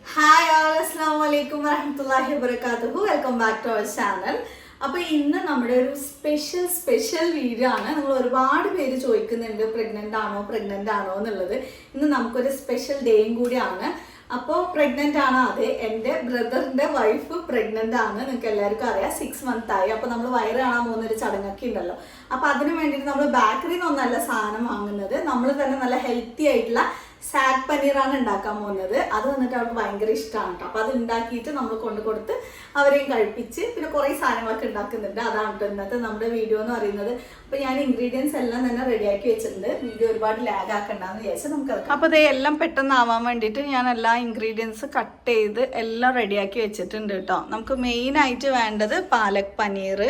Hi all, Assalamu alaikum warahmatullahi wabarakatuh. Welcome back to our channel. അപ്പോൾ ഇന്ന് നമ്മുടെ ഒരു സ്പെഷ്യൽ വീഡിയോ ആണ്. നിങ്ങൾ ഒരുപാട് പേര് ചോദിക്കുന്നുണ്ട് പ്രഗ്നൻ്റ് ആണോ എന്നുള്ളത്. ഇന്ന് നമുക്കൊരു സ്പെഷ്യൽ ഡേയും കൂടിയാണ്. അപ്പോൾ പ്രഗ്നൻ്റ് ആണ്, അതെ, എൻ്റെ ബ്രദറിൻ്റെ വൈഫ് പ്രഗ്നൻ്റ് ആണ്. നിങ്ങൾക്ക് എല്ലാവർക്കും അറിയാം, 6 months ആയി. അപ്പോൾ നമ്മൾ വയറ് കാണാൻ പോകുന്നൊരു ചടങ്ങൊക്കെ ഉണ്ടല്ലോ. അപ്പോൾ അതിന് വേണ്ടിയിട്ട് നമ്മൾ ബേക്കറിയിൽ നിന്നൊന്നല്ല സാധനം വാങ്ങുന്നത്, നമ്മൾ തന്നെ നല്ല ഹെൽത്തി ആയിട്ടുള്ള സാഗ് പനീറാണ് ഉണ്ടാക്കാൻ പോകുന്നത്. അത് വന്നിട്ട് അവർക്ക് ഭയങ്കര ഇഷ്ടമാണ് കേട്ടോ. അപ്പോൾ അത് ഉണ്ടാക്കിയിട്ട് നമ്മൾ കൊടുത്ത് അവരെയും കഴിപ്പിച്ച് പിന്നെ കുറേ സാധനങ്ങളൊക്കെ ഉണ്ടാക്കുന്നുണ്ട്. അതാണ് കേട്ടോ ഇന്നത്തെ നമ്മുടെ വീഡിയോ എന്ന് പറയുന്നത്. അപ്പോൾ ഞാൻ ഇൻഗ്രീഡിയൻസ് എല്ലാം തന്നെ റെഡിയാക്കി വെച്ചിട്ടുണ്ട്. വീഡിയോ ഒരുപാട് ലാഗ് ആക്കണ്ടെന്ന് വിചാരിച്ചാൽ നമുക്ക് അപ്പോൾ ഇത് എല്ലാം പെട്ടെന്ന് ആവാൻ വേണ്ടിയിട്ട് ഞാൻ എല്ലാ ഇൻഗ്രീഡിയൻസ് കട്ട് ചെയ്ത് എല്ലാം റെഡിയാക്കി വെച്ചിട്ടുണ്ട് കേട്ടോ. നമുക്ക് മെയിനായിട്ട് വേണ്ടത് പാലക് പനീർ,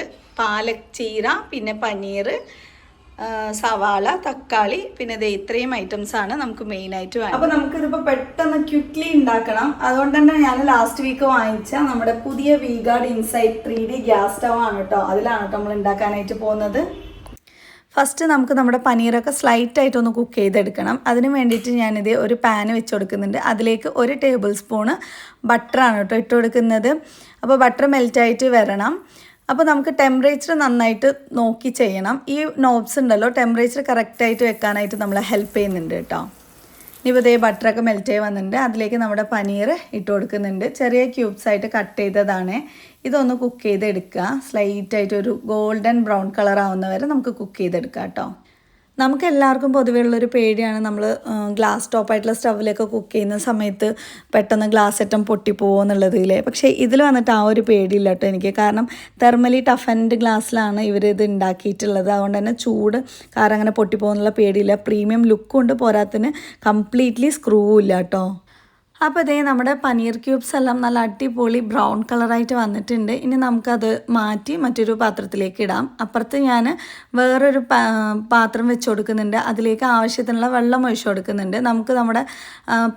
പാലക് ചീര, പിന്നെ പനീർ, സവാള, തക്കാളി, പിന്നെ ഇത് ഇത്രയും ഐറ്റംസ് ആണ് നമുക്ക് മെയിനായിട്ട് വേണം. അപ്പോൾ നമുക്കിതിപ്പോൾ പെട്ടെന്ന് ക്വിക്ക്ലി ഉണ്ടാക്കണം. അതുകൊണ്ട് തന്നെ ഞാൻ ലാസ്റ്റ് വീക്ക് വാങ്ങിച്ച നമ്മുടെ പുതിയ V-Guard insight 3D gas stove ആണ് കേട്ടോ. അതിലാണ് കേട്ടോ നമ്മൾ ഉണ്ടാക്കാനായിട്ട് പോകുന്നത്. ഫസ്റ്റ് നമുക്ക് നമ്മുടെ പനീറൊക്കെ സ്ലൈറ്റായിട്ടൊന്ന് കുക്ക് ചെയ്തെടുക്കണം. അതിന് വേണ്ടിയിട്ട് ഞാനിത് ഒരു പാന് വെച്ച് കൊടുക്കുന്നുണ്ട്. അതിലേക്ക് 1 ടേബിൾ സ്പൂണ് ബട്ടറാണ് കേട്ടോ ഇട്ട് കൊടുക്കുന്നത്. അപ്പോൾ ബട്ടർ മെൽറ്റായിട്ട് വരണം. അപ്പോൾ നമുക്ക് ടെമ്പറേച്ചർ നന്നായിട്ട് നോക്കി ചെയ്യണം. ഈ നോബ്സ് ഉണ്ടല്ലോ, ടെമ്പറേച്ചർ കറക്റ്റായിട്ട് വെക്കാനായിട്ട് നമ്മളെ ഹെൽപ്പ് ചെയ്യുന്നുണ്ട് കേട്ടോ. ഇപ്പോൾ ഇതേ ബട്ടറൊക്കെ മെൽറ്റ് ആയി വന്നിട്ടുണ്ട്. അതിലേക്ക് നമ്മുടെ പനീർ ഇട്ട് കൊടുക്കുന്നുണ്ട്. ചെറിയ ക്യൂബ്സ് ആയിട്ട് കട്ട് ചെയ്തതാണ്. ഇതൊന്ന് കുക്ക് ചെയ്തെടുക്കുക. സ്ലൈറ്റായിട്ട് ഒരു ഗോൾഡൻ ബ്രൗൺ കളർ ആവുന്നവരെ നമുക്ക് കുക്ക് ചെയ്തെടുക്കാം കേട്ടോ. നമുക്ക് എല്ലാവർക്കും പൊതുവേ ഉള്ളൊരു പേടിയാണ്, നമ്മൾ ഗ്ലാസ് ടോപ്പായിട്ടുള്ള സ്റ്റവിലൊക്കെ കുക്ക് ചെയ്യുന്ന സമയത്ത് പെട്ടെന്ന് ഗ്ലാസ് ഐറ്റം പൊട്ടിപ്പോകുമോ എന്നുള്ളതിൽ. പക്ഷേ ഇതിൽ വന്നിട്ട് ആ ഒരു പേടിയില്ല കേട്ടോ എനിക്ക്. കാരണം തെർമലി ടഫൻഡ് ഗ്ലാസ്സിലാണ് ഇവർ ഇത് ഉണ്ടാക്കിയിട്ടുള്ളത്. അതുകൊണ്ട് തന്നെ ചൂട് കാരണം അങ്ങനെ പൊട്ടിപ്പോകുന്നുള്ള പേടിയില്ല. പ്രീമിയം ലുക്കും ഉണ്ട്, പോരാത്തിന് കംപ്ലീറ്റ്ലി സ്ക്രൂ ഇല്ല കേട്ടോ. അപ്പോൾ ഇതേ നമ്മുടെ പനീർ ക്യൂബ്സ് എല്ലാം നല്ല അടിപൊളി ബ്രൗൺ കളറായിട്ട് വന്നിട്ടുണ്ട്. ഇനി നമുക്കത് മാറ്റി മറ്റൊരു പാത്രത്തിലേക്ക് ഇടാം. അപ്പുറത്ത് ഞാൻ വേറൊരു പാത്രം വെച്ച് കൊടുക്കുന്നുണ്ട്. അതിലേക്ക് ആവശ്യത്തിനുള്ള വെള്ളം ഒഴിച്ച് കൊടുക്കുന്നുണ്ട്. നമുക്ക് നമ്മുടെ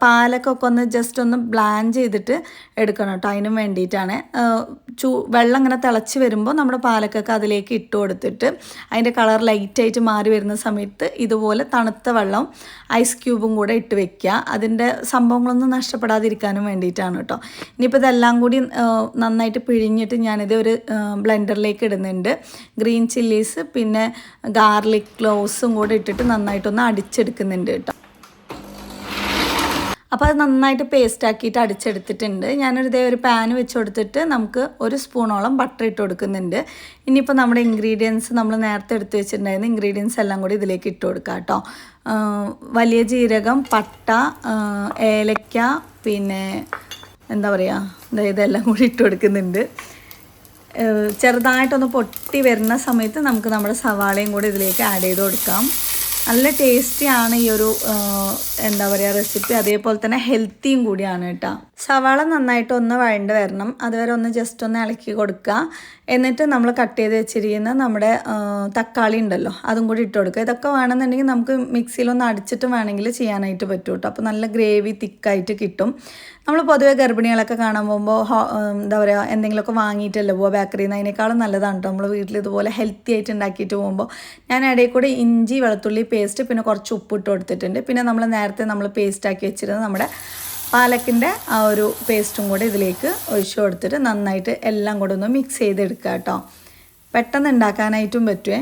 പാലക്കൊക്കെ ഒന്ന് ജസ്റ്റ് ഒന്ന് ബ്ലാൻഡ് ചെയ്തിട്ട് എടുക്കണം കേട്ടോ. അതിനും വേണ്ടിയിട്ടാണ്. വെള്ളം ഇങ്ങനെ തിളച്ച് വരുമ്പോൾ നമ്മുടെ പാലക്കൊക്കെ അതിലേക്ക് ഇട്ട് കൊടുത്തിട്ട് അതിൻ്റെ കളർ ലൈറ്റായിട്ട് മാറി വരുന്ന സമയത്ത് ഇതുപോലെ തണുത്ത വെള്ളം ഐസ് ക്യൂബും കൂടെ ഇട്ട് വെക്കുക. അതിൻ്റെ സംഭവങ്ങളൊന്നും നഷ്ടപ്പെടാതിരിക്കാനും വേണ്ടിയിട്ടാണ് കേട്ടോ. ഇനിയിപ്പോൾ ഇതെല്ലാം കൂടി നന്നായിട്ട് പിഴിഞ്ഞിട്ട് ഞാനിത് ഒരു ബ്ലെൻഡറിലേക്ക് ഇടുന്നുണ്ട്. ഗ്രീൻ ചില്ലീസ് പിന്നെ ഗാർലിക് ക്ലോവ്സും കൂടെ ഇട്ടിട്ട് നന്നായിട്ടൊന്ന് അടിച്ചെടുക്കുന്നുണ്ട് കേട്ടോ. അപ്പോൾ അത് നന്നായിട്ട് പേസ്റ്റ് ആക്കിയിട്ട് അടിച്ചെടുത്തിട്ടുണ്ട്. ഒരു പാന് വെച്ച് കൊടുത്തിട്ട് നമുക്ക് 1 സ്പൂണോളം ബട്ടർ ഇട്ട് കൊടുക്കുന്നുണ്ട്. ഇനിയിപ്പോൾ നമ്മുടെ ഇൻഗ്രീഡിയൻസ് നമ്മൾ നേരത്തെ എടുത്ത് വെച്ചിട്ടുണ്ടായിരുന്ന ഇൻഗ്രീഡിയൻസ് എല്ലാം കൂടി ഇതിലേക്ക് ഇട്ട് കൊടുക്കുക കേട്ടോ. വലിയ ജീരകം, പട്ട, ഏലക്ക, പിന്നെ എന്താ പറയുക, ഇതെല്ലാം കൂടി ഇട്ട് കൊടുക്കുന്നുണ്ട്. ചെറുതായിട്ടൊന്ന് പൊട്ടി വരുന്ന സമയത്ത് നമുക്ക് നമ്മുടെ സവാളയും കൂടി ഇതിലേക്ക് ആഡ് ചെയ്ത് കൊടുക്കാം. നല്ല ടേസ്റ്റിയാണ് ഈ ഒരു എന്താ പറയുക റെസിപ്പി. അതേപോലെ തന്നെ ഹെൽത്തിയും കൂടിയാണ് കേട്ടോ. സവാള നന്നായിട്ട് ഒന്ന് വഴണ്ട് വരണം. അതുവരെ ഒന്ന് ജസ്റ്റ് ഒന്ന് ഇളക്കി കൊടുക്കുക. എന്നിട്ട് നമ്മൾ കട്ട് ചെയ്ത് വെച്ചിരിക്കുന്ന നമ്മുടെ തക്കാളി ഉണ്ടല്ലോ, അതും കൂടി ഇട്ട് കൊടുക്കുക. ഇതൊക്കെ വേണമെന്നുണ്ടെങ്കിൽ നമുക്ക് മിക്സിയിലൊന്ന് അടിച്ചിട്ട് വേണമെങ്കിൽ ചെയ്യാനായിട്ട് പറ്റും കേട്ടോ. അപ്പോൾ നല്ല ഗ്രേവി തിക്കായിട്ട് കിട്ടും. നമ്മൾ പൊതുവേ ഗർഭിണികളൊക്കെ കാണാൻ പോകുമ്പോൾ എന്താ പറയുക എന്തെങ്കിലുമൊക്കെ വാങ്ങിയിട്ടല്ലോ പോവുക ബേക്കറിയിൽ നിന്ന്. അതിനേക്കാളും നല്ലതാണ് കേട്ടോ നമ്മൾ വീട്ടിൽ ഇതുപോലെ ഹെൽത്തി ആയിട്ട് ഉണ്ടാക്കിയിട്ട് പോകുമ്പോൾ. ഞാൻ ഇടയിൽ കൂടി ഇഞ്ചി വെളുത്തുള്ളി പേസ്റ്റ് പിന്നെ കുറച്ച് ഉപ്പിട്ട് കൊടുത്തിട്ടുണ്ട്. പിന്നെ നമ്മൾ നേരത്തെ പേസ്റ്റ് ആക്കി വെച്ചിരുന്നത് നമ്മുടെ പാലക്കിൻ്റെ ആ ഒരു പേസ്റ്റും കൂടെ ഇതിലേക്ക് ഒഴിച്ചു കൊടുത്തിട്ട് നന്നായിട്ട് എല്ലാം കൂടെ ഒന്ന് മിക്സ് ചെയ്തെടുക്കുക കേട്ടോ. പെട്ടെന്ന് ഉണ്ടാക്കാനായിട്ടും പറ്റുമേ.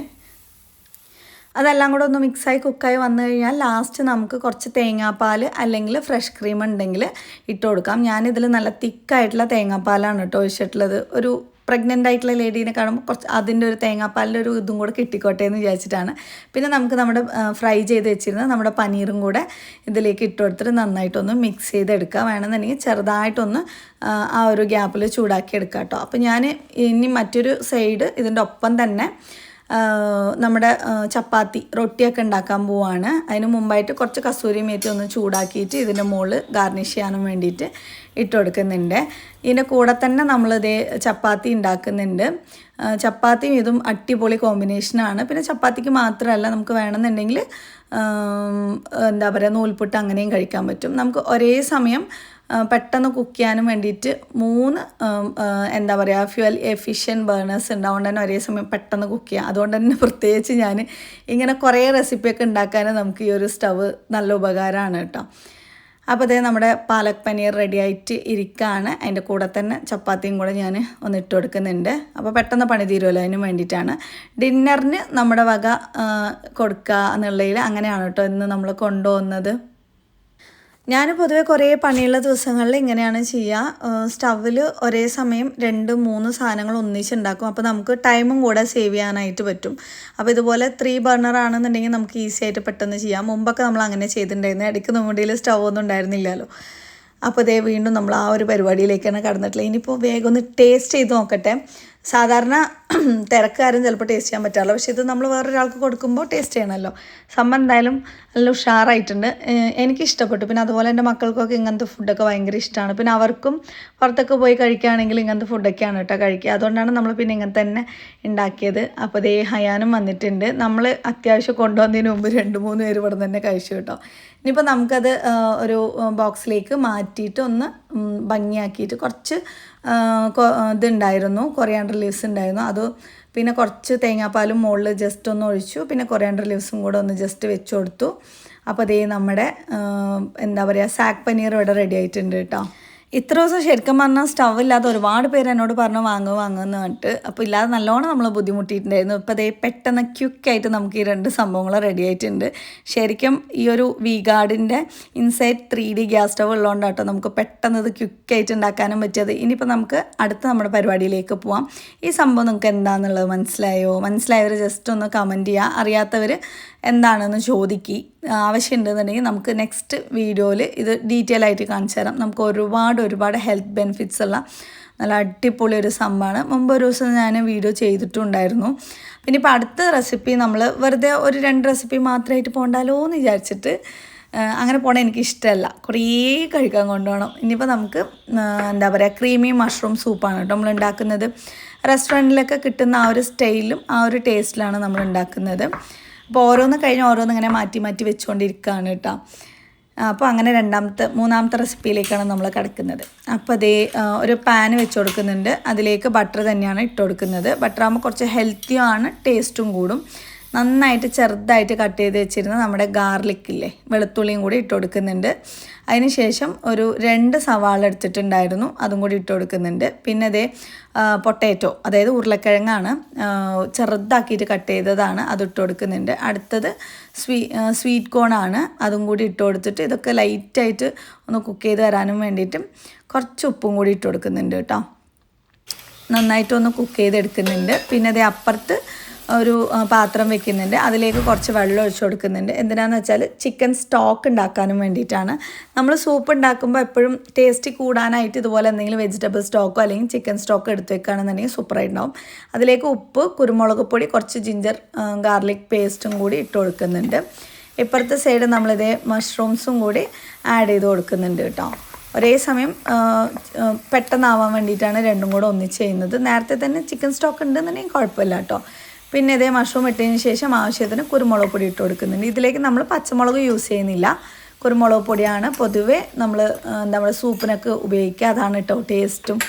അതെല്ലാം കൂടെ ഒന്ന് മിക്സായി കുക്കായി വന്നു കഴിഞ്ഞാൽ ലാസ്റ്റ് നമുക്ക് കുറച്ച് തേങ്ങാപ്പാൽ അല്ലെങ്കിൽ ഫ്രഷ് ക്രീം ഉണ്ടെങ്കിൽ ഇട്ട് കൊടുക്കാം. ഞാനിതിൽ നല്ല തിക്കായിട്ടുള്ള തേങ്ങാപ്പാലാണ് കേട്ടോ ഒഴിച്ചിട്ടുള്ളത്. ഒരു പ്രഗ്നൻ്റ് ആയിട്ടുള്ള ലേഡീനെ കാണുമ്പോൾ കുറച്ച് അതിൻ്റെ ഒരു തേങ്ങാപ്പാലിൻ്റെ ഒരു ഇതും കൂടെ കിട്ടിക്കോട്ടെ എന്ന് വിചാരിച്ചിട്ടാണ്. പിന്നെ നമുക്ക് നമ്മുടെ ഫ്രൈ ചെയ്ത് വെച്ചിരുന്ന നമ്മുടെ പനീറും കൂടെ ഇതിലേക്ക് ഇട്ട് കൊടുത്തിട്ട് നന്നായിട്ടൊന്ന് മിക്സ് ചെയ്തെടുക്കുക. വേണമെന്നുണ്ടെങ്കിൽ ചെറുതായിട്ടൊന്ന് ആ ഒരു ഗ്യാപ്പിൽ ചൂടാക്കി എടുക്കാം കേട്ടോ. അപ്പോൾ ഞാൻ ഇനി മറ്റൊരു സൈഡ് ഇതിൻ്റെ ഒപ്പം തന്നെ നമ്മുടെ ചപ്പാത്തി റൊട്ടിയൊക്കെ ഉണ്ടാക്കാൻ പോവാണ്. അതിന് മുമ്പായിട്ട് കുറച്ച് കസൂരി മേത്തി ഒന്ന് ചൂടാക്കിയിട്ട് ഇതിൻ്റെ മുകളിൽ ഗാർണിഷ് ചെയ്യാനും വേണ്ടിയിട്ട് ഇട്ട് കൊടുക്കുന്നുണ്ട്. ഇതിൻ്റെ കൂടെ തന്നെ നമ്മളിതേ ചപ്പാത്തി ഉണ്ടാക്കുന്നുണ്ട്. ചപ്പാത്തിയും ഇതും അടിപൊളി കോമ്പിനേഷനാണ്. പിന്നെ ചപ്പാത്തിക്ക് മാത്രമല്ല, നമുക്ക് വേണമെന്നുണ്ടെങ്കിൽ എന്താ പറയുക നൂൽപുട്ട് അങ്ങനെയും കഴിക്കാൻ പറ്റും. നമുക്ക് ഒരേ സമയം പെട്ടെന്ന് കുക്ക് ചെയ്യാനും വേണ്ടിയിട്ട് 3 എന്താ പറയുക ഫ്യൂവൽ എഫിഷ്യൻറ്റ് ബേണേഴ്സ് ഉണ്ട്. അതുകൊണ്ട് തന്നെ ഒരേ സമയം പെട്ടെന്ന് കുക്ക് ചെയ്യാം. അതുകൊണ്ട് തന്നെ പ്രത്യേകിച്ച് ഞാൻ ഇങ്ങനെ കുറേ റെസിപ്പിയൊക്കെ ഉണ്ടാക്കാൻ നമുക്ക് ഈ ഒരു സ്റ്റവ് നല്ല ഉപകാരമാണ് കേട്ടോ. അപ്പോൾ അതേ നമ്മുടെ പാലക് പനീർ റെഡി ആയിട്ട് ഇരിക്കുകയാണ്. അതിൻ്റെ കൂടെ തന്നെ ചപ്പാത്തിയും കൂടെ ഞാൻ ഒന്ന് ഇട്ട് കൊടുക്കുന്നുണ്ട്. അപ്പോൾ പെട്ടെന്ന് പണി തീരുമല്ലോ, അതിന് വേണ്ടിയിട്ടാണ്. ഡിന്നറിന് നമ്മുടെ വക കൊടുക്കുക എന്നുള്ളതിൽ അങ്ങനെയാണ് കേട്ടോ ഇന്ന് നമ്മൾ കൊണ്ടുപോകുന്നത്. ഞാൻ പൊതുവെ കുറേ പണിയുള്ള ദിവസങ്ങളിൽ ഇങ്ങനെയാണ് ചെയ്യുക. സ്റ്റൗവിൽ ഒരേ സമയം 2-3 സാധനങ്ങൾ ഒന്നിച്ചുണ്ടാക്കും. അപ്പോൾ നമുക്ക് ടൈമും കൂടെ സേവ് ചെയ്യാനായിട്ട് പറ്റും. അപ്പോൾ ഇതുപോലെ 3 ബർണർ ആണെന്നുണ്ടെങ്കിൽ നമുക്ക് ഈസി ആയിട്ട് പെട്ടെന്ന് ചെയ്യാം. മുമ്പൊക്കെ നമ്മൾ അങ്ങനെ ചെയ്തിട്ടുണ്ടായിരുന്നു. ഇടയ്ക്ക് നമ്മുടെ കയ്യിൽ സ്റ്റൗ ഒന്നും ഉണ്ടായിരുന്നില്ലല്ലോ. അപ്പോൾ ഇതേ വീണ്ടും നമ്മൾ ആ ഒരു പരിപാടിയിലേക്കാണ് കടന്നിട്ടുള്ളത്. ഇനിയിപ്പോൾ വേഗം ഒന്ന് ടേസ്റ്റ് ചെയ്ത് നോക്കട്ടെ. സാധാരണ തിരക്കാരും ചിലപ്പോൾ ടേസ്റ്റ് ചെയ്യാൻ പറ്റാറില്ല, പക്ഷേ ഇത് നമ്മൾ വേറൊരാൾക്ക് കൊടുക്കുമ്പോൾ ടേസ്റ്റ് ചെയ്യണമല്ലോ. സംഭവം എന്തായാലും നല്ല ഉഷാറായിട്ടുണ്ട്, എനിക്കിഷ്ടപ്പെട്ടു. പിന്നെ അതുപോലെ എൻ്റെ മക്കൾക്കൊക്കെ ഇങ്ങനത്തെ ഫുഡൊക്കെ ഭയങ്കര ഇഷ്ടമാണ്. പിന്നെ അവർക്കും പുറത്തൊക്കെ പോയി കഴിക്കുകയാണെങ്കിൽ ഇങ്ങനത്തെ ഫുഡൊക്കെയാണ് കേട്ടോ കഴിക്കുക. അതുകൊണ്ടാണ് നമ്മൾ പിന്നെ ഇങ്ങനെ തന്നെ ഉണ്ടാക്കിയത്. അപ്പോൾ ദേ ഹയാനും വന്നിട്ടുണ്ട്. നമ്മൾ അത്യാവശ്യം കൊണ്ടുവന്നതിന് മുമ്പ് 2-3 പേര് ഇവിടെ തന്നെ കഴിച്ചു കേട്ടോ. ഇനിയിപ്പോൾ നമുക്കത് ഒരു ബോക്സിലേക്ക് മാറ്റിയിട്ട് ഒന്ന് ഭംഗിയാക്കിയിട്ട് കുറച്ച് ഇതുണ്ടായിരുന്നു, കൊറിയാണ്ടർ ലീവ്സ് ഉണ്ടായിരുന്നു. അത് പിന്നെ കുറച്ച് തേങ്ങാപ്പാലും മുകളിൽ ജസ്റ്റ് ഒന്ന് ഒഴിച്ചു. പിന്നെ കൊറിയാണ്ടർ ലീവ്സും കൂടെ ഒന്ന് ജസ്റ്റ് വെച്ച് കൊടുത്തു. അപ്പോൾ അതേ നമ്മുടെ എന്താ പറയുക സാഗ് പനീർ ഇവിടെ റെഡി ആയിട്ടുണ്ട് കേട്ടോ. ഇത്ര ദിവസം ശരിക്കും പറഞ്ഞാൽ സ്റ്റവ് ഇല്ലാതെ ഒരുപാട് പേര് എന്നോട് പറഞ്ഞു വാങ്ങുമെന്ന് പറഞ്ഞിട്ട്. അപ്പോൾ ഇല്ലാതെ നല്ലോണം നമ്മൾ ബുദ്ധിമുട്ടിയിട്ടുണ്ടായിരുന്നു. ഇപ്പോൾ അതേ പെട്ടെന്ന് ക്വിക്കായിട്ട് നമുക്ക് ഈ 2 സംഭവങ്ങൾ റെഡി ആയിട്ടുണ്ട്. ശരിക്കും ഈ ഒരു വി-ഗാർഡിൻ്റെ ഇൻസൈഡ് 3D ഗ്യാസ് സ്റ്റവ് ഉള്ളതുകൊണ്ടാട്ടോ നമുക്ക് പെട്ടെന്ന് ഇത് ക്വിക്കായിട്ട് ഉണ്ടാക്കാനും പറ്റിയത്. ഇനിയിപ്പോൾ നമുക്ക് അടുത്ത നമ്മുടെ പരിപാടിയിലേക്ക് പോവാം. ഈ സംഭവം നിങ്ങൾക്ക് എന്താണെന്നുള്ളത് മനസ്സിലായവർ ജസ്റ്റ് ഒന്ന് കമൻറ്റ് ചെയ്യുക. അറിയാത്തവർ എന്താണെന്ന് ചോദിക്കുക. ആവശ്യമുണ്ടെന്നുണ്ടെങ്കിൽ നമുക്ക് നെക്സ്റ്റ് വീഡിയോയിൽ ഇത് ഡീറ്റെയിൽ ആയിട്ട് കാണിച്ചു തരാം. നമുക്ക് ഒരുപാട് ഹെൽത്ത് ബെനിഫിറ്റ്സ് ഉള്ള നല്ല അടിപൊളി ഒരു സംഭവമാണ്. മുമ്പ് ഒരു ദിവസം ഞാൻ വീഡിയോ ചെയ്തിട്ടുണ്ടായിരുന്നു. പിന്നെ ഇപ്പോൾ അടുത്ത റെസിപ്പി നമ്മൾ വെറുതെ ഒരു 2 റെസിപ്പി മാത്രമായിട്ട് പോകണ്ടല്ലോ എന്ന് വിചാരിച്ചിട്ട് അങ്ങനെ പോകണം എനിക്കിഷ്ടമല്ല. കുറേ കഴിക്കാൻ കൊണ്ടുപോകണം. ഇനിയിപ്പോൾ നമുക്ക് എന്താ പറയുക ക്രീമി മഷ്റൂം സൂപ്പാണ് കേട്ടോ നമ്മൾ ഉണ്ടാക്കുന്നത്. റെസ്റ്റോറൻറ്റിലൊക്കെ കിട്ടുന്ന ആ ഒരു സ്റ്റൈലും ആ ഒരു ടേസ്റ്റിലാണ് നമ്മൾ ഉണ്ടാക്കുന്നത്. അപ്പോൾ ഓരോന്ന് കഴിഞ്ഞ് ഓരോന്ന് ഇങ്ങനെ മാറ്റി വെച്ചുകൊണ്ടിരിക്കുകയാണ് കേട്ടോ. അപ്പോൾ അങ്ങനെ മൂന്നാമത്തെ റെസിപ്പിയിലേക്കാണ് നമ്മൾ കിടക്കുന്നത്. അപ്പോൾ അതേ ഒരു പാൻ വെച്ച് കൊടുക്കുന്നുണ്ട്. അതിലേക്ക് ബട്ടർ തന്നെയാണ് ഇട്ട് കൊടുക്കുന്നത്. ബട്ടർ ആകുമ്പോൾ കുറച്ച് ഹെൽത്തിയുമാണ്, ടേസ്റ്റും കൂടും. നന്നായിട്ട് ചെറുതായിട്ട് കട്ട് ചെയ്ത് വെച്ചിരുന്ന നമ്മുടെ ഗാർലിക്കില്ലേ, വെളുത്തുള്ളിയും കൂടി ഇട്ട് കൊടുക്കുന്നുണ്ട്. അതിന് ശേഷം ഒരു 2 സവാള എടുത്തിട്ടുണ്ടായിരുന്നു, അതും കൂടി ഇട്ട് കൊടുക്കുന്നുണ്ട്. പിന്നെ അതേ പൊട്ടാറ്റോ, അതായത് ഉരുളക്കിഴങ്ങാണ്, ചെറുതാക്കിയിട്ട് കട്ട് ചെയ്തതാണ്, അതിട്ട് കൊടുക്കുന്നുണ്ട്. അടുത്തത് സ്വീറ്റ് കോണാണ്, അതും കൂടി ഇട്ട് കൊടുത്തിട്ട് ഇതൊക്കെ ലൈറ്റായിട്ട് ഒന്ന് കുക്ക് ചെയ്ത് വരാനും വേണ്ടിയിട്ടും കുറച്ച് ഉപ്പും കൂടി ഇട്ട് കൊടുക്കുന്നുണ്ട് കേട്ടോ. നന്നായിട്ടൊന്ന് കുക്ക് ചെയ്തെടുക്കുന്നുണ്ട്. പിന്നെ അതേ അപ്പുറത്ത് ഒരു പാത്രം വെക്കുന്നുണ്ട്. അതിലേക്ക് കുറച്ച് വെള്ളം ഒഴിച്ച് കൊടുക്കുന്നുണ്ട്. എന്തിനാന്ന് വെച്ചാൽ ചിക്കൻ സ്റ്റോക്ക് ഉണ്ടാക്കാനും വേണ്ടിയിട്ടാണ്. നമ്മൾ സൂപ്പ് ഉണ്ടാക്കുമ്പോൾ എപ്പോഴും ടേസ്റ്റ് കൂടാനായിട്ട് ഇതുപോലെ എന്തെങ്കിലും വെജിറ്റബിൾ സ്റ്റോക്കോ അല്ലെങ്കിൽ ചിക്കൻ സ്റ്റോക്കോ എടുത്ത് വെക്കുകയാണെന്നുണ്ടെങ്കിൽ സൂപ്പറായിട്ടുണ്ടാവും. അതിലേക്ക് ഉപ്പ്, കുരുമുളക് പൊടി, കുറച്ച് ജിഞ്ചർ ഗാർലിക് പേസ്റ്റും കൂടി ഇട്ട് കൊടുക്കുന്നുണ്ട്. ഇപ്പുറത്തെ സൈഡ് നമ്മളിതേ മഷ്റൂംസും കൂടി ആഡ് ചെയ്ത് കൊടുക്കുന്നുണ്ട് കേട്ടോ. ഒരേ സമയം പെട്ടെന്നാവാൻ വേണ്ടിയിട്ടാണ് രണ്ടും കൂടെ ഒന്നിച്ച് ചെയ്യുന്നത്. നേരത്തെ തന്നെ ചിക്കൻ സ്റ്റോക്ക് ഉണ്ടെന്നുണ്ടെങ്കിൽ കുഴപ്പമില്ല കേട്ടോ. പിന്നെ ഇതേ മഷ്റൂം ഇട്ടതിന് ശേഷം ആവശ്യത്തിന് കുരുമുളക് പൊടി ഇട്ട് കൊടുക്കുന്നുണ്ട്. ഇതിലേക്ക് നമ്മൾ പച്ചമുളക് യൂസ് ചെയ്യുന്നില്ല, കുരുമുളക് പൊടിയാണ് പൊതുവെ നമ്മൾ നമ്മുടെ സൂപ്പിനൊക്കെ ഉപയോഗിക്കുക. അതാണ് കേട്ടോ ടേസ്റ്റും.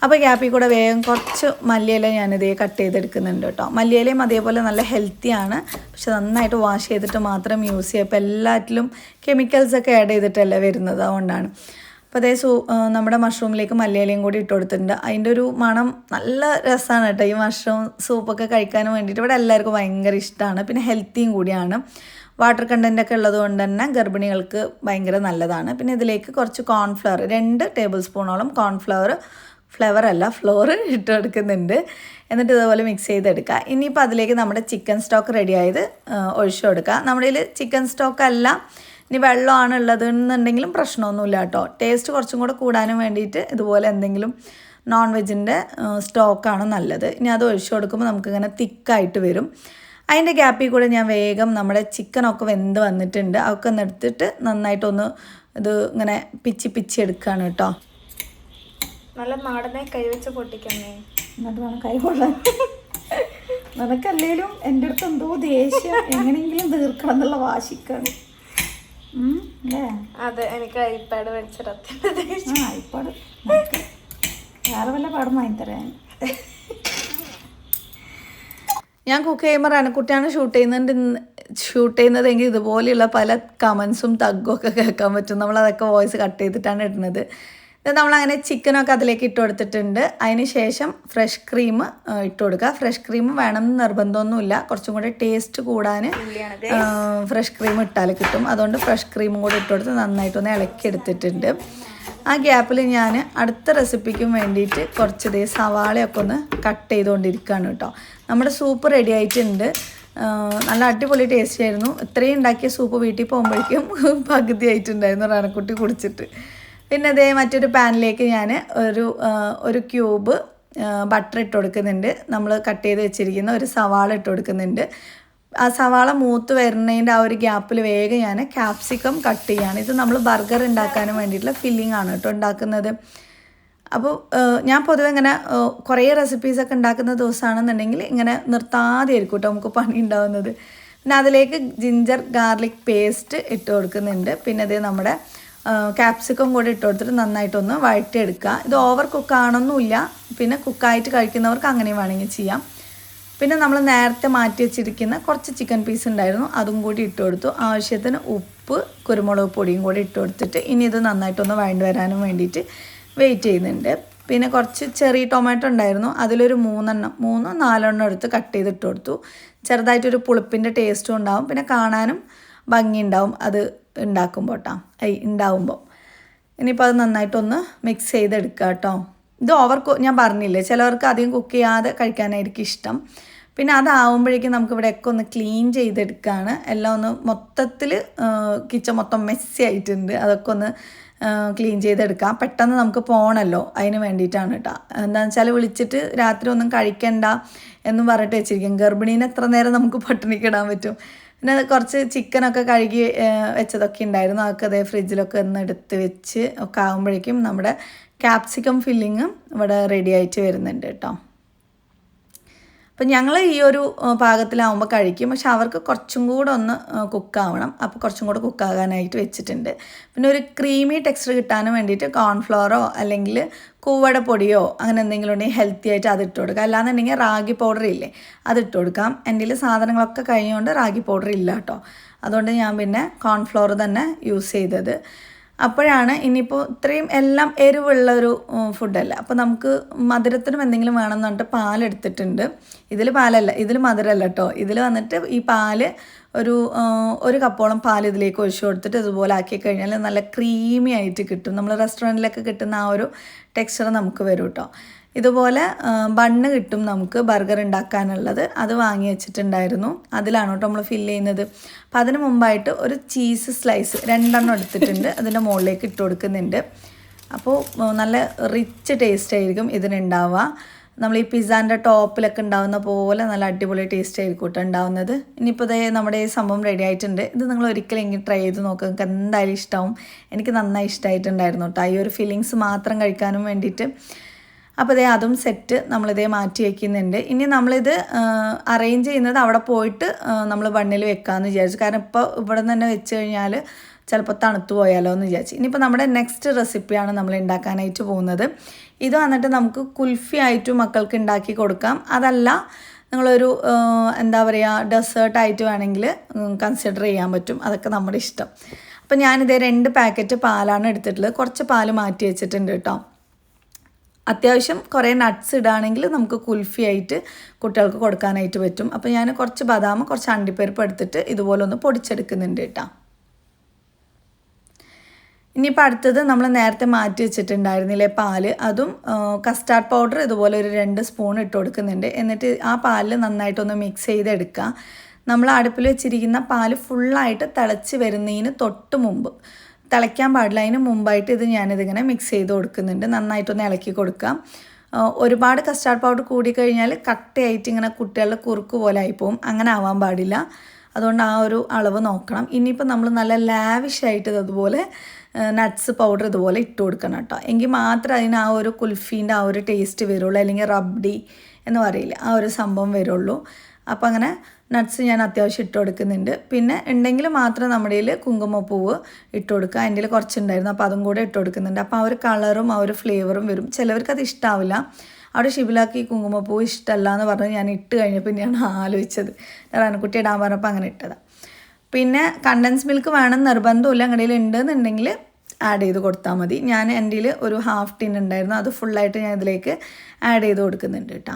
അപ്പോൾ ഗ്യാപ്പിൽ കൂടെ വേഗം കുറച്ച് മല്ലിയില ഞാനിതേ കട്ട് ചെയ്തെടുക്കുന്നുണ്ട് കേട്ടോ. മല്ലിയിലയും അതേപോലെ നല്ല ഹെൽത്തിയാണ്, പക്ഷെ നന്നായിട്ട് വാഷ് ചെയ്തിട്ട് മാത്രം യൂസ് ചെയ്യുക. അപ്പോൾ എല്ലാറ്റിലും കെമിക്കൽസൊക്കെ ആഡ് ചെയ്തിട്ടല്ലേ വരുന്നത്, അതുകൊണ്ടാണ്. അപ്പോൾ അതേ നമ്മുടെ മഷ്റൂമിലേക്ക് മല്ലിയിലയും കൂടി ഇട്ട് കൊടുത്തിട്ടുണ്ട്. അതിൻ്റെ ഒരു മണം നല്ല രസമാണ് കേട്ടോ. ഈ മഷ്റൂം സൂപ്പൊക്കെ കഴിക്കാനും വേണ്ടിയിട്ട് ഇവിടെ എല്ലാവർക്കും ഭയങ്കര ഇഷ്ടമാണ്. പിന്നെ ഹെൽത്തിയും കൂടിയാണ്. വാട്ടർ കണ്ടൻറ്റൊക്കെ ഉള്ളത് കൊണ്ട് തന്നെ ഗർഭിണികൾക്ക് ഭയങ്കര നല്ലതാണ്. പിന്നെ ഇതിലേക്ക് കുറച്ച് കോൺഫ്ലവർ, 2 ടേബിൾ സ്പൂണോളം ഫ്ലോർ ഇട്ട് കൊടുക്കുന്നുണ്ട്. എന്നിട്ട് ഇതുപോലെ മിക്സ് ചെയ്തെടുക്കുക. ഇനിയിപ്പോൾ അതിലേക്ക് നമ്മുടെ ചിക്കൻ സ്റ്റോക്ക് റെഡി ആയത് ഒഴിച്ചു കൊടുക്കുക. നമ്മുടെ കയ്യിൽ ചിക്കൻ സ്റ്റോക്കല്ല, ഇനി വെള്ളമാണ് ഉള്ളതെന്നുണ്ടെങ്കിലും പ്രശ്നമൊന്നുമില്ല കേട്ടോ. ടേസ്റ്റ് കുറച്ചും കൂടെ കൂടാനും വേണ്ടിയിട്ട് ഇതുപോലെ എന്തെങ്കിലും നോൺ വെജിൻ്റെ സ്റ്റോക്കാണ് നല്ലത്. ഇനി അത് ഒഴിച്ചു കൊടുക്കുമ്പോൾ നമുക്കിങ്ങനെ തിക്കായിട്ട് വരും. അതിൻ്റെ ഗ്യാപ്പിൽ കൂടെ ഞാൻ വേഗം നമ്മുടെ ചിക്കനൊക്കെ വെന്ത് വന്നിട്ടുണ്ട്, അതൊക്കെ ഒന്ന് എടുത്തിട്ട് നന്നായിട്ടൊന്ന് ഇത് ഇങ്ങനെ പിച്ചി എടുക്കുകയാണ് കേട്ടോ. നല്ല നാടനെ കൈവച്ച് പൊട്ടിക്കണേ, എന്നിട്ട് വേണം കൈ കൊള്ളാൻ. നിനക്കല്ലേലും എൻ്റെ അടുത്ത് എന്തോ ദേഷ്യം, എങ്ങനെയെങ്കിലും തീർക്കണം എന്നുള്ള വാശിക്കാണ്. അതെ, എനിക്ക് ഐപാഡ് മേടിച്ചിട്ട് ഐപാഡ് വേറെ വല്ല പാടും വാങ്ങിത്തരാൻ. ഞാൻ കുക്ക് ചെയ്യുമ്പോൾ റനക്കുട്ടിയാണ് ഷൂട്ട് ചെയ്യുന്നുണ്ട്. ഷൂട്ട് ചെയ്യുന്നതെങ്കിൽ ഇതുപോലെയുള്ള പല കമൻസും തഗ്ഗും ഒക്കെ കേൾക്കാൻ പറ്റും. നമ്മളതൊക്കെ വോയിസ് കട്ട് ചെയ്തിട്ടാണ് ഇടുന്നത്. ഇത് നമ്മളങ്ങനെ ചിക്കനൊക്കെ അതിലേക്ക് ഇട്ട് കൊടുത്തിട്ടുണ്ട്. അതിന് ശേഷം ഫ്രഷ് ക്രീം ഇട്ട് കൊടുക്കുക. ഫ്രഷ് ക്രീം വേണമെന്ന് നിർബന്ധമൊന്നുമില്ല. കുറച്ചും കൂടി ടേസ്റ്റ് കൂടാൻ ഫ്രഷ് ക്രീം ഇട്ടാൽ കിട്ടും. അതുകൊണ്ട് ഫ്രഷ് ക്രീമും കൂടി ഇട്ട് കൊടുത്ത് നന്നായിട്ടൊന്ന് ഇളക്കി എടുത്തിട്ടുണ്ട്. ആ ഗ്യാപ്പിൽ ഞാൻ അടുത്ത റെസിപ്പിക്കും വേണ്ടിയിട്ട് കുറച്ച് സവാളയൊക്കെ ഒന്ന് കട്ട് ചെയ്തുകൊണ്ടിരിക്കുകയാണ് കേട്ടോ. നമ്മുടെ സൂപ്പ് റെഡി ആയിട്ടുണ്ട്. നല്ല അടിപൊളി ടേസ്റ്റ് ആയിരുന്നു. ഇത്രയും ഉണ്ടാക്കിയ സൂപ്പ് വീട്ടിൽ പോകുമ്പോഴേക്കും പകുതി ആയിട്ടുണ്ടായിരുന്നു റാണക്കുട്ടി കുടിച്ചിട്ട്. പിന്നെ അതേ മറ്റൊരു പാനിലേക്ക് ഞാൻ ഒരു ക്യൂബ് ബട്ടർ ഇട്ട് കൊടുക്കുന്നുണ്ട്. നമ്മൾ കട്ട് ചെയ്ത് വെച്ചിരിക്കുന്ന ഒരു സവാള ഇട്ട് കൊടുക്കുന്നുണ്ട്. ആ സവാള മൂത്ത് വരുന്നതിൻ്റെ ആ ഒരു ഗ്യാപ്പിൽ വേഗം ഞാൻ ക്യാപ്സിക്കം കട്ട് ചെയ്യുകയാണ്. ഇത് നമ്മൾ ബർഗർ ഉണ്ടാക്കാനും വേണ്ടിയിട്ടുള്ള ഫില്ലിംഗ് ആണ് കേട്ടോ ഉണ്ടാക്കുന്നത്. അപ്പോൾ ഞാൻ പൊതുവെ ഇങ്ങനെ കുറേ റെസിപ്പീസൊക്കെ ഉണ്ടാക്കുന്ന ദിവസമാണെന്നുണ്ടെങ്കിൽ ഇങ്ങനെ നിർത്താതെ ആയിരിക്കും കേട്ടോ നമുക്ക് പണി ഉണ്ടാകുന്നത്. പിന്നെ അതിലേക്ക് ജിഞ്ചർ ഗാർലിക് പേസ്റ്റ് ഇട്ട് കൊടുക്കുന്നുണ്ട്. പിന്നെ അതേ നമ്മുടെ ക്യാപ്സിക്കം കൂടി ഇട്ട് കൊടുത്തിട്ട് നന്നായിട്ടൊന്ന് വഴറ്റിയെടുക്കുക. ഇത് ഓവർ കുക്കാണൊന്നുമില്ല. പിന്നെ കുക്കായിട്ട് കഴിക്കുന്നവർക്ക് അങ്ങനെ വേണമെങ്കിൽ ചെയ്യാം. പിന്നെ നമ്മൾ നേരത്തെ മാറ്റി വെച്ചിരിക്കുന്ന കുറച്ച് ചിക്കൻ പീസ് ഉണ്ടായിരുന്നു, അതും കൂടി ഇട്ട് കൊടുത്തു. ആവശ്യത്തിന് ഉപ്പ്, കുരുമുളക് പൊടിയും കൂടി ഇട്ട് കൊടുത്തിട്ട് ഇനി ഇത് നന്നായിട്ടൊന്ന് വഴണ്ടി വരാനും വേണ്ടിയിട്ട് വെയിറ്റ് ചെയ്യുന്നുണ്ട്. പിന്നെ കുറച്ച് ചെറിയ ടൊമാറ്റോ ഉണ്ടായിരുന്നു, അതിലൊരു 3-4 എടുത്ത് കട്ട് ചെയ്തിട്ട് കൊടുത്തു. ചെറുതായിട്ടൊരു പുളിപ്പിൻ്റെ ടേസ്റ്റും ഉണ്ടാവും, പിന്നെ കാണാനും ഭംഗി ഉണ്ടാവും അത് ഉണ്ടാക്കുമ്പോൾ ഉണ്ടാവുമ്പോൾ. ഇനിയിപ്പോൾ അത് നന്നായിട്ടൊന്ന് മിക്സ് ചെയ്തെടുക്കുക കേട്ടോ. ഇത് ഞാൻ പറഞ്ഞില്ലേ, ചിലവർക്ക് അധികം കുക്ക് ചെയ്യാതെ കഴിക്കാനായിരിക്കും ഇഷ്ടം. പിന്നെ അതാവുമ്പോഴേക്കും നമുക്ക് ഇവിടെയൊക്കെ ഒന്ന് ക്ലീൻ ചെയ്തെടുക്കുകയാണ്. എല്ലാം ഒന്ന് മൊത്തത്തിൽ കിച്ചൺ മൊത്തം മെസ്സി ആയിട്ടുണ്ട്. അതൊക്കെ ഒന്ന് ക്ലീൻ ചെയ്തെടുക്കാം. പെട്ടെന്ന് നമുക്ക് പോകണമല്ലോ, അതിന് വേണ്ടിയിട്ടാണ് കേട്ടോ. എന്താണെന്ന് വെച്ചാൽ വിളിച്ചിട്ട് രാത്രി ഒന്നും കഴിക്കണ്ട എന്നും പറഞ്ഞിട്ട് വെച്ചിരിക്കും. ഗർഭിണീനെ എത്ര നേരം നമുക്ക് പട്ടിണിക്കിടാൻ പറ്റും. പിന്നെ കുറച്ച് ചിക്കനൊക്കെ കഴുകി വെച്ചതൊക്കെ ഉണ്ടായിരുന്നു, അതൊക്കെ അതേ ഫ്രിഡ്ജിലൊക്കെ ഒന്ന് എടുത്ത് വെച്ച് ഒക്കെ ആകുമ്പോഴേക്കും നമ്മുടെ ക്യാപ്സിക്കം ഫില്ലിങ് ഇവിടെ റെഡി ആയിട്ട് വരുന്നുണ്ട് കേട്ടോ. അപ്പം ഞങ്ങൾ ഈ ഒരു പാകത്തിലാവുമ്പോൾ കഴിക്കും. പക്ഷെ അവർക്ക് കുറച്ചും കൂടെ ഒന്ന് കുക്കാവണം. അപ്പോൾ കുറച്ചും കൂടെ കുക്കാകാനായിട്ട് വെച്ചിട്ടുണ്ട്. പിന്നെ ഒരു ക്രീമി ടെക്സ്ചർ കിട്ടാനും വേണ്ടിയിട്ട് കോൺഫ്ലവറോ അല്ലെങ്കിൽ കൂവട പൊടിയോ അങ്ങനെ എന്തെങ്കിലും ഉണ്ടെങ്കിൽ ഹെൽത്തി ആയിട്ട് അത് ഇട്ട് കൊടുക്കാം. അല്ലാന്നുണ്ടെങ്കിൽ റാഗി പൗഡർ ഇല്ലേ, അതിട്ട് കൊടുക്കാം. എൻ്റെ സാധനങ്ങളൊക്കെ കഴിഞ്ഞുകൊണ്ട് റാഗി പൗഡർ ഇല്ല കേട്ടോ. അതുകൊണ്ട് ഞാൻ പിന്നെ കോൺഫ്ലവർ തന്നെ യൂസ് ചെയ്തത്. അപ്പോഴാണ് ഇനിയിപ്പോൾ ഇത്രയും എല്ലാം എരിവുള്ളൊരു ഫുഡല്ല, അപ്പോൾ നമുക്ക് മധുരത്തിനും എന്തെങ്കിലും വേണമെന്ന് പറഞ്ഞിട്ട് പാലെടുത്തിട്ടുണ്ട്. ഇതിൽ പാലല്ല, ഇതിൽ മധുരമല്ല കേട്ടോ. ഇതിൽ വന്നിട്ട് ഈ പാല് ഒരു കപ്പോളം പാൽ ഇതിലേക്ക് ഒഴിച്ചു കൊടുത്തിട്ട് ഇതുപോലെ ആക്കി കഴിഞ്ഞാൽ നല്ല ക്രീമി ആയിട്ട് കിട്ടും. നമ്മൾ റെസ്റ്റോറൻറ്റിലൊക്കെ കിട്ടുന്ന ആ ഒരു ടെക്സ്ചർ നമുക്ക് വരും കേട്ടോ. ഇതുപോലെ ബണ്ണ് കിട്ടും നമുക്ക് ബർഗർ ഉണ്ടാക്കാനുള്ളത്, അത് വാങ്ങി വെച്ചിട്ടുണ്ടായിരുന്നു. അതിലാണ് കേട്ടോ നമ്മൾ ഫില്ല് ചെയ്യുന്നത്. അപ്പോൾ അതിന് മുമ്പായിട്ട് ഒരു ചീസ് സ്ലൈസ് 2 എടുത്തിട്ടുണ്ട്, അതിൻ്റെ മുകളിലേക്ക് ഇട്ട് കൊടുക്കുന്നുണ്ട്. അപ്പോൾ നല്ല റിച്ച് ടേസ്റ്റ് ആയിരിക്കും ഇതിനുണ്ടാവുക. നമ്മൾ ഈ പിസ്സാൻ്റെ ടോപ്പിലൊക്കെ ഉണ്ടാകുന്ന പോലെ നല്ല അടിപൊളി ടേസ്റ്റ് ആയിരിക്കും കേട്ടോ ഉണ്ടാവുന്നത്. ഇനിയിപ്പോൾ നമ്മുടെ ഈ സംഭവം റെഡി ആയിട്ടുണ്ട്. ഇത് നിങ്ങൾ ഒരിക്കലെങ്കിൽ ട്രൈ ചെയ്ത് നോക്കുക, നിങ്ങൾക്ക് എന്തായാലും ഇഷ്ടമാവും. എനിക്ക് നന്നായി ഇഷ്ടമായിട്ടുണ്ടായിരുന്നു കേട്ടോ, ഈ ഒരു ഫില്ലിങ്സ് മാത്രം കഴിക്കാനും വേണ്ടിയിട്ട്. അപ്പോൾ അതും സെറ്റ് നമ്മളിതേ മാറ്റി വയ്ക്കുന്നുണ്ട്. ഇനി നമ്മളിത് അറേഞ്ച് ചെയ്യുന്നത് അവിടെ പോയിട്ട് നമ്മൾ ബണ്ണിൽ വെക്കാമെന്ന് വിചാരിച്ചു. കാരണം ഇപ്പോൾ ഇവിടെ നിന്ന് തന്നെ വെച്ച് കഴിഞ്ഞാൽ ചിലപ്പോൾ തണുത്തു പോയാലോ എന്ന് വിചാരിച്ചു. ഇനിയിപ്പോൾ നമ്മുടെ നെക്സ്റ്റ് റെസിപ്പിയാണ് നമ്മൾ ഉണ്ടാക്കാനായിട്ട് പോകുന്നത്. ഇത് വന്നിട്ട് നമുക്ക് കുൽഫി ആയിട്ടും മക്കൾക്ക് ഉണ്ടാക്കി കൊടുക്കാം. അതല്ല നിങ്ങളൊരു എന്താ പറയുക ഡെസേർട്ടായിട്ട് വേണമെങ്കിൽ കൺസിഡർ ചെയ്യാൻ പറ്റും. അതൊക്കെ നമ്മുടെ ഇഷ്ടം. അപ്പോൾ ഞാനിതേ 2 പാക്കറ്റ് പാലാണ് എടുത്തിട്ടുള്ളത്. കുറച്ച് പാല് മാറ്റി വെച്ചിട്ടുണ്ട് കേട്ടോ. അത്യാവശ്യം കുറേ നട്ട്സ് ഇടുകയാണെങ്കിൽ നമുക്ക് കുൽഫി ആയിട്ട് കുട്ടികൾക്ക് കൊടുക്കാനായിട്ട് പറ്റും. അപ്പോൾ ഞാൻ കുറച്ച് ബദാം, കുറച്ച് അണ്ടിപ്പരിപ്പ് എടുത്തിട്ട് ഇതുപോലെ ഒന്ന് പൊടിച്ചെടുക്കുന്നുണ്ട് കേട്ടോ. ഇനിയിപ്പോൾ അടുത്തത് നമ്മൾ നേരത്തെ മാറ്റി വെച്ചിട്ടുണ്ടായിരുന്നില്ലേ പാല്, അതും കസ്റ്റാർഡ് പൗഡർ ഇതുപോലെ ഒരു 2 സ്പൂൺ ഇട്ട് കൊടുക്കുന്നുണ്ട്. എന്നിട്ട് ആ പാലിൽ നന്നായിട്ടൊന്ന് മിക്സ് ചെയ്തെടുക്കുക. നമ്മൾ അടുപ്പിൽ വെച്ചിരിക്കുന്ന പാല് ഫുള്ളായിട്ട് തിളച്ച് വരുന്നതിന് തൊട്ട് മുമ്പ്, തിളയ്ക്കാൻ പാടില്ല, അതിന് മുമ്പായിട്ട് ഞാനിതിങ്ങനെ മിക്സ് ചെയ്ത് കൊടുക്കുന്നുണ്ട്. നന്നായിട്ടൊന്ന് ഇളക്കി കൊടുക്കാം. ഒരുപാട് കസ്റ്റാർഡ് പൗഡർ കൂടിക്കഴിഞ്ഞാൽ കട്ടയായിട്ട് ഇങ്ങനെ കുട്ടികളുടെ കുറുക്ക് പോലെ ആയിപ്പോവും. അങ്ങനെ ആവാൻ പാടില്ല. അതുകൊണ്ട് ആ ഒരു അളവ് നോക്കണം. ഇനിയിപ്പോൾ നമ്മൾ നല്ല ലാവിഷായിട്ട് അതുപോലെ നട്ട്സ് പൗഡർ ഇതുപോലെ ഇട്ട് കൊടുക്കണം കേട്ടോ. എങ്കിൽ മാത്രമേ അതിന് ആ ഒരു കുൽഫീൻ്റെ ആ ഒരു ടേസ്റ്റ് വരുള്ളൂ. അല്ലെങ്കിൽ റബ്ഡി എന്ന് പറയില്ല, ആ ഒരു സംഭവം വരുള്ളൂ. അപ്പോൾ അങ്ങനെ നട്ട്സ് ഞാൻ അത്യാവശ്യം ഇട്ട് കൊടുക്കുന്നുണ്ട്. പിന്നെ ഉണ്ടെങ്കിൽ മാത്രം നമ്മുടെ കയ്യിൽ കുങ്കുമപ്പൂവ് ഇട്ട് കൊടുക്കുക. അതിൻ്റെ കുറച്ചുണ്ടായിരുന്നു, അപ്പോൾ അതും കൂടെ ഇട്ട് കൊടുക്കുന്നുണ്ട്. അപ്പോൾ ആ ഒരു കളറും ആ ഒരു ഫ്ലേവറും വരും. ചിലവർക്ക് അത് ഇഷ്ടാവില്ല. അവിടെ ഷിബിലാക്ക് ഈ കുങ്കുമപ്പൂവ് ഇഷ്ടമല്ല എന്ന് പറഞ്ഞ് ഞാൻ ഇട്ട് കഴിഞ്ഞപ്പോൾ ഞാൻ ആലോചിച്ചത്. റാനക്കുട്ടി ഇടാൻ പറഞ്ഞപ്പോൾ അങ്ങനെ ഇട്ടതാണ്. പിന്നെ കണ്ടൻസ് മിൽക്ക് വേണം നിർബന്ധമില്ല, അങ്ങടയിൽ ഉണ്ടെന്നുണ്ടെങ്കിൽ ആഡ് ചെയ്ത് കൊടുത്താൽ മതി. ഞാൻ എൻ്റെ ഒരു ഹാഫ് ടിൻ ഉണ്ടായിരുന്നു, അത് ഫുള്ളായിട്ട് ഞാൻ ഇതിലേക്ക് ആഡ് ചെയ്ത് കൊടുക്കുന്നുണ്ട് കേട്ടോ.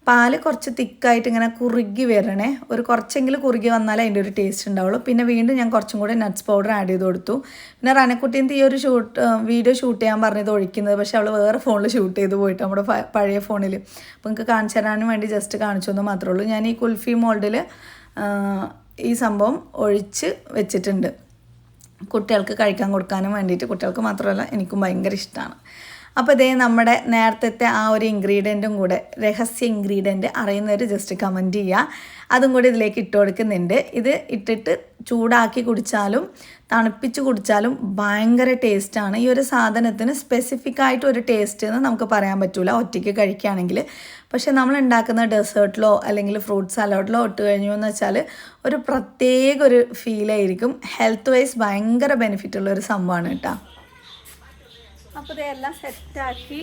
പാല് കുറച്ച് തിക്കായിട്ട് ഇങ്ങനെ കുറുകി വരണേ, ഒരു കുറച്ചെങ്കിലും കുറുകി വന്നാലേ അതിൻ്റെ ഒരു ടേസ്റ്റ് ഉണ്ടാവുള്ളൂ. പിന്നെ വീണ്ടും ഞാൻ കുറച്ചും കൂടി നട്ട്സ് പൗഡർ ആഡ് ചെയ്ത് കൊടുത്തു. പിന്നെ റനക്കുട്ടീൻ്റെ ഈ ഒരു വീഡിയോ ഷൂട്ട് ചെയ്യാൻ പറഞ്ഞത് ഒഴിക്കുന്നത്, പക്ഷേ അവൾ വേറെ ഫോണിൽ ഷൂട്ട് ചെയ്ത് പോയിട്ട് നമ്മുടെ പഴയ ഫോണിൽ. അപ്പോൾ നിങ്ങൾക്ക് കാണിച്ചു തരാനും വേണ്ടി ജസ്റ്റ് കാണിച്ചു എന്ന് മാത്രമേ ഉള്ളൂ. ഞാൻ ഈ കുൽഫി മോൾഡിൽ ഈ സംഭവം ഒഴിച്ച് വെച്ചിട്ടുണ്ട്, കുട്ടികൾക്ക് കഴിക്കാൻ കൊടുക്കാനും വേണ്ടിയിട്ട്. കുട്ടികൾക്ക് മാത്രമല്ല എനിക്കും ഭയങ്കര ഇഷ്ടമാണ്. അപ്പോൾ ഇതേ നമ്മുടെ നേരത്തെ ആ ഒരു ഇൻഗ്രീഡിയൻറ്റും കൂടെ, രഹസ്യ ഇൻഗ്രീഡിയൻറ്റ് അറിയുന്നവർ ജസ്റ്റ് കമൻറ്റ് ചെയ്യുക. അതും കൂടി ഇതിലേക്ക് ഇട്ട് കൊടുക്കുന്നുണ്ട്. ഇത് ഇട്ടിട്ട് ചൂടാക്കി കുടിച്ചാലും തണുപ്പിച്ച് കുടിച്ചാലും ഭയങ്കര ടേസ്റ്റാണ്. ഈ ഒരു സാധനത്തിന് സ്പെസിഫിക് ആയിട്ട് ഒരു ടേസ്റ്റ് എന്ന് നമുക്ക് പറയാൻ പറ്റില്ല ഒറ്റയ്ക്ക് കഴിക്കുകയാണെങ്കിൽ. പക്ഷേ നമ്മൾ ഉണ്ടാക്കുന്ന ഡെസേർട്ടിലോ അല്ലെങ്കിൽ ഫ്രൂട്ട് സലാഡിലോ ഇട്ട് കഴിഞ്ഞു എന്ന് വെച്ചാൽ ഒരു പ്രത്യേക ഒരു ഫീലായിരിക്കും. ഹെൽത്ത് വൈസ് ഭയങ്കര ബെനിഫിറ്റ് ഉള്ളൊരു സംഭവമാണ് കേട്ടോ. അപ്പോൾ ഇതെല്ലാം സെറ്റാക്കി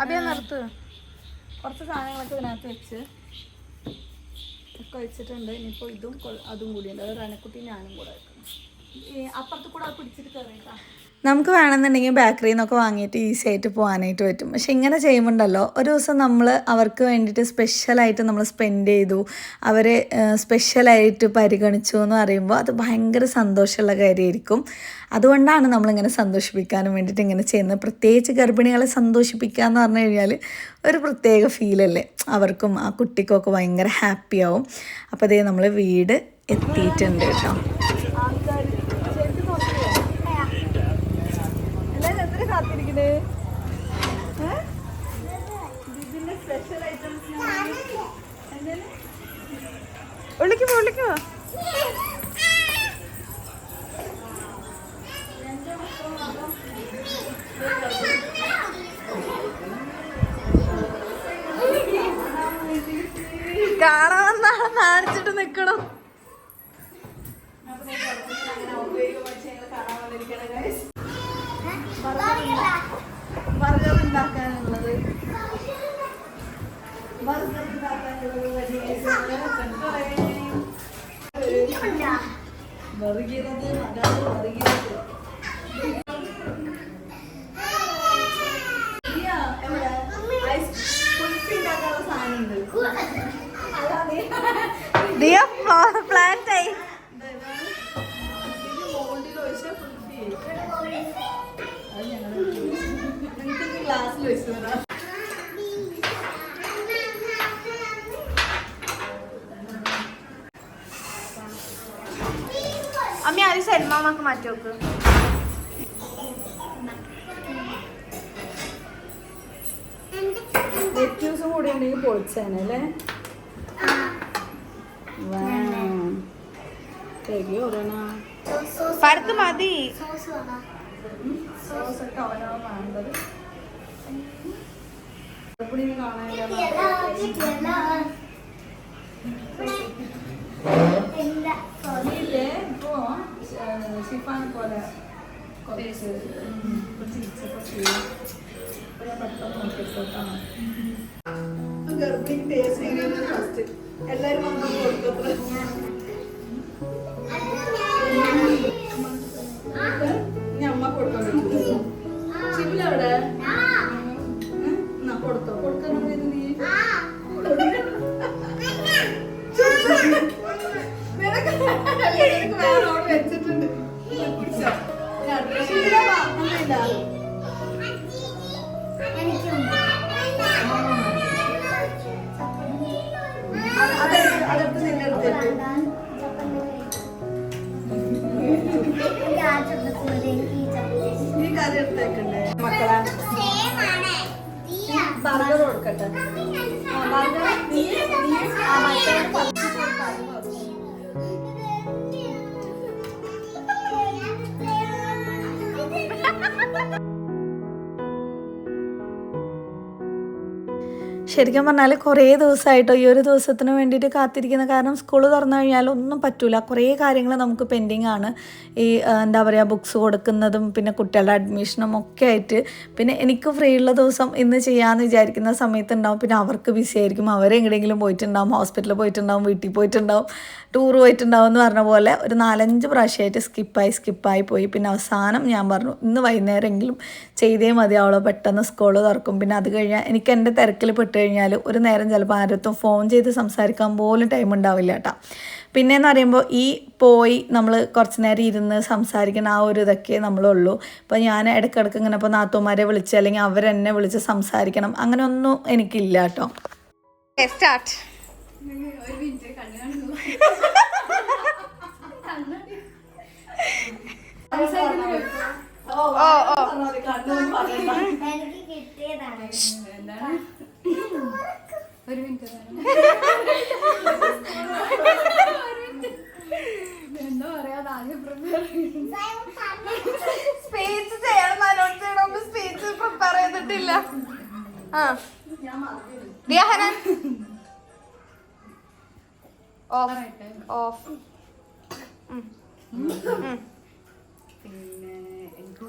അതേ നിർത്ത്. കുറച്ച് സാധനങ്ങളൊക്കെ ഇതിനകത്ത് വെച്ച് ഒക്കെ വെച്ചിട്ടുണ്ട്. ഇനിയിപ്പോൾ ഇതും അതും കൂടിയുണ്ട്, അത് റനക്കുട്ടി ഞാനും കൂടെ വെക്കണം. അപ്പുറത്ത് കൂടെ പിടിച്ചിട്ട് കയറിയിട്ടാ. നമുക്ക് വേണമെന്നുണ്ടെങ്കിൽ ബേക്കറിയിൽ നിന്നൊക്കെ വാങ്ങിയിട്ട് ഈസി ആയിട്ട് പോകാനായിട്ട് പറ്റും. പക്ഷെ ഇങ്ങനെ ചെയ്യുമ്പോണ്ടല്ലോ, ഒരു ദിവസം നമ്മൾ അവർക്ക് വേണ്ടിയിട്ട് സ്പെഷ്യലായിട്ട് നമ്മൾ സ്പെൻഡ് ചെയ്തു, അവരെ സ്പെഷ്യലായിട്ട് പരിഗണിച്ചു എന്ന് പറയുമ്പോൾ അത് ഭയങ്കര സന്തോഷമുള്ള കാര്യമായിരിക്കും. അതുകൊണ്ടാണ് നമ്മളിങ്ങനെ സന്തോഷിപ്പിക്കാനും വേണ്ടിയിട്ട് ഇങ്ങനെ ചെയ്യുന്നത്. പ്രത്യേകിച്ച് ഗർഭിണികളെ സന്തോഷിപ്പിക്കുക എന്ന് പറഞ്ഞു കഴിഞ്ഞാൽ ഒരു പ്രത്യേക ഫീലല്ലേ, അവർക്കും ആ കുട്ടിക്കൊക്കെ ഭയങ്കര ഹാപ്പിയാവും. അപ്പോൾ അതേ നമ്മൾ വീട് എത്തിയിട്ടുണ്ട് കേട്ടോ. കാത്തിരിക്കണേ, ഇതിന്റെ സ്പെഷ്യൽ ഐറ്റംസ് വിളിക്കുമോ കാണാമെന്നാണ് കാണിച്ചിട്ട് നിക്കണം. ബർഗർ ഉണ്ടാക്കാനുള്ളത് പ്ലാന്റ് ആയി. ഗ്ലാസ്സിൽ വെച്ചു തരാം. അമ്മ ആര് സൽമാമാക്ക് മാറ്റി നോക്ക്. ലെറ്റ്യൂസും കൂടി ഉണ്ടെങ്കിൽ പൊളിച്ചേനെ അല്ലേ. പരത്ത് മതി. സോസൊക്കെ അവനാണ് വേണ്ടത്. ഇപ്പോ ഷിഫാൻ പോലെ കുറച്ച് ഗർഭിണി ടേസ്റ്റ് ചെയ്യുന്നത് ഫസ്റ്റ് എല്ലാവരും വന്നു കൊടുക്കത്ര. ഇനി അമ്മ കൊടുക്കാൻ പറ്റുമോ? ഷിബിലവിടെ കൊടുത്തോ, കൊടുക്കാൻ നീ വേറെ അവിടെ വെച്ചിട്ടുണ്ട്. കുടിച്ചോ? അതെടുത്ത് നിന്റെ അടുത്തേക്ക് നീ കറി എടുത്തേക്കണ്ടേ മക്കളെ. ബർഗർ കൊടുക്കട്ടെ. ബർഗർ ശരിക്കും പറഞ്ഞാൽ കുറേ ദിവസമായിട്ടോ ഈ ഒരു ദിവസത്തിന് വേണ്ടിയിട്ട് കാത്തിരിക്കുന്ന. കാരണം സ്കൂൾ തുറന്നു കഴിഞ്ഞാൽ ഒന്നും പറ്റൂല, കുറേ കാര്യങ്ങൾ നമുക്ക് പെൻഡിങ് ആണ്. ഈ എന്താ പറയുക, ബുക്സ് കൊടുക്കുന്നതും പിന്നെ കുട്ടികളുടെ അഡ്മിഷനും ഒക്കെ ആയിട്ട്. പിന്നെ എനിക്ക് ഫ്രീ ഉള്ള ദിവസം ഇന്ന് ചെയ്യാമെന്ന് വിചാരിക്കുന്ന സമയത്തുണ്ടാവും, പിന്നെ അവർക്ക് ബിസി ആയിരിക്കും, അവരെങ്ങനെയെങ്കിലും പോയിട്ടുണ്ടാവും, ഹോസ്പിറ്റലിൽ പോയിട്ടുണ്ടാവും, വീട്ടിൽ പോയിട്ടുണ്ടാവും, ടൂർ പോയിട്ടുണ്ടാവും എന്ന് പറഞ്ഞ പോലെ ഒരു 4-5 പ്രാവശ്യമായിട്ട് സ്കിപ്പായി പോയി. പിന്നെ അവസാനം ഞാൻ പറഞ്ഞു ഇന്ന് വൈകുന്നേരമെങ്കിലും ചെയ്തേ മതിയാവുള്ളൂ, പെട്ടെന്ന് സ്കൂൾ തുറക്കും. പിന്നെ അത് കഴിഞ്ഞാൽ എനിക്ക് എൻ്റെ തിരക്കിൽ പെട്ട് കഴിഞ്ഞാൽ ഒരു നേരം ചിലപ്പോൾ ആരത്തും ഫോൺ ചെയ്ത് സംസാരിക്കാൻ പോലും ടൈം ഉണ്ടാവില്ല കേട്ടോ. പിന്നെയെന്ന് പറയുമ്പോൾ ഈ പോയി നമ്മൾ കുറച്ച് നേരം ഇരുന്ന് സംസാരിക്കുന്ന ആ ഒരു ഇതൊക്കെ നമ്മളുള്ളൂ. ഇപ്പോൾ ഞാൻ ഇടയ്ക്കിടയ്ക്ക് ഇങ്ങനെ ഇപ്പോൾ നാത്തൂമാരെ വിളിച്ച് അല്ലെങ്കിൽ അവരെന്നെ വിളിച്ച് സംസാരിക്കണം അങ്ങനെ ഒന്നും എനിക്കില്ല കേട്ടോ. സ്റ്റാർട്ട്. ഒരു മിനിറ്റ് എന്താ പറയാ, ആദ്യം സ്പീച്ച് ചെയ്യണം, അനൗൺസ് ചെയ്യണം. സ്പീച്ച് പ്രിപ്പയർ ചെയ്തിട്ടില്ല. ഓഫ്. പിന്നെ എനിക്ക്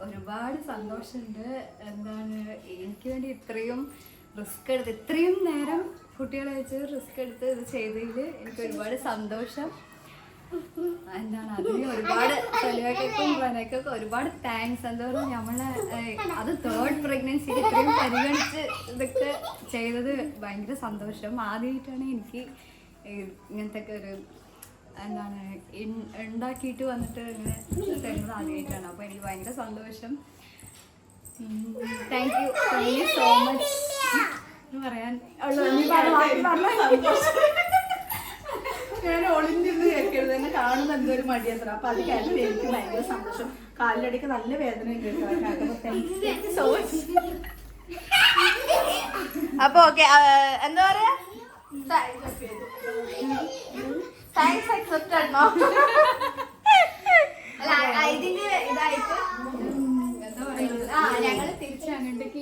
ഒരുപാട് സന്തോഷമുണ്ട്. എന്താണ് എനിക്ക് വേണ്ടി ഇത്രയും റിസ്ക് എടുത്ത് ഇത്രയും നേരം കുട്ടികളെ വെച്ച് റിസ്ക് എടുത്ത് ഇത് ചെയ്തതിൽ എനിക്ക് ഒരുപാട് സന്തോഷം. എന്താണ് അതിന് ഒരുപാട് സലുവയ്ക്കും പ്രണയ്ക്കൊക്കെ ഒരുപാട് താങ്ക്സ്. എന്താ പറയുക, നമ്മളെ അത് 3rd പ്രഗ്നൻസിക്ക് ഇത്രയും പരിഗണിച്ച് ഇതൊക്കെ ചെയ്തത് ഭയങ്കര സന്തോഷം. ആദ്യമായിട്ടാണ് എനിക്ക് ഇങ്ങനത്തെ ഒക്കെ ഒരു എന്താണ് ഉണ്ടാക്കിയിട്ട് വന്നിട്ട് ഇങ്ങനെ തരുന്നത് ആദ്യമായിട്ടാണ്. അപ്പോൾ എനിക്ക് ഭയങ്കര സന്തോഷം. താങ്ക് യു സോ മച്ച് എന്ന് പറയാൻ ഞാൻ ഒളിഞ്ഞിരുന്ന് കേൾക്കരുത്, എന്നെ കാണുന്ന എന്തൊരു മടിയത്ര. അപ്പൊ അത് കേട്ടിട്ട് എനിക്ക് ഭയങ്കര സന്തോഷം. കാലിലടിക്ക് നല്ല വേദന സോ മച്ച്. അപ്പൊ ഓക്കെ, എന്താ പറയാ, താങ്ക്സ് അക്സെപ്റ്റഡ് നോ. ഇതിന്റെ ഇതായിട്ട് എന്താ പറയുന്നത്, ഞങ്ങള് തിരിച്ചങ്ങോട്ടേക്ക്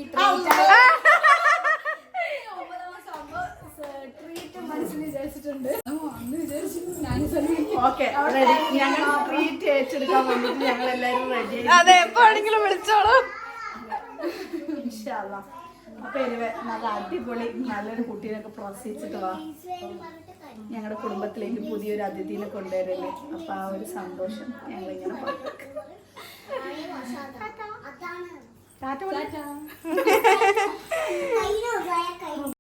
ട്രീറ്റ് മനസ്സിൽ വിചാരിച്ചിട്ടുണ്ട്. അന്ന് വിചാരിച്ചു ഞാൻ ഓക്കെ റെഡി. ഞങ്ങൾ ട്രീറ്റ് ഏറ്റെടുക്കാൻ വേണ്ടിട്ട് ഞങ്ങൾ എല്ലാവരും റെഡി. അതെ, എപ്പോഴെങ്കിലും വിളിച്ചോളൂ. അപ്പൊ എനിവേ നല്ല അടിപൊളി നല്ലൊരു കുട്ടീനൊക്കെ പ്രോത്സാഹിച്ചിട്ട് വാ. ഞങ്ങളുടെ കുടുംബത്തിലേക്ക് പുതിയൊരു അതിഥിനെ കൊണ്ടുവരല്ലേ. അപ്പൊ ആ ഒരു സന്തോഷം ഞങ്ങളിങ്ങനെ ടാറ്റ.